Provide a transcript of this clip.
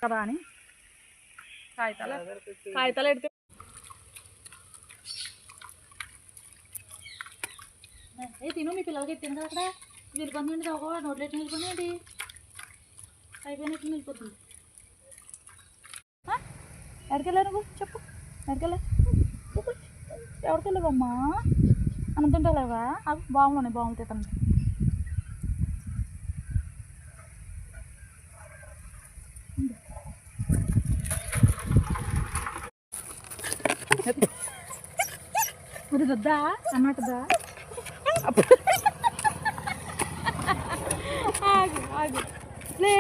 కదా అని కాగితాలు ఎడితే తిను. మీ పిల్లలకి ఎత్తింది కదా అక్కడ వెళ్ళిపోతుందండి. ఒక నోట్లో ఎట్లా వెళ్ళిపోయింది అయిపోయినట్టు వెళ్ళిపోతుంది. ఎక్కడికెళ్ళా నువ్వు చెప్పు? ఎక్కడికెళ్ళా? ఎవరికెళ్ళావమ్మా? అన్నం తింటలేవా? బాగున్నాయి బాగుంది తింటాను. మరి వద్దా అన్నట్టుదా? ఆగు ఆగు లే.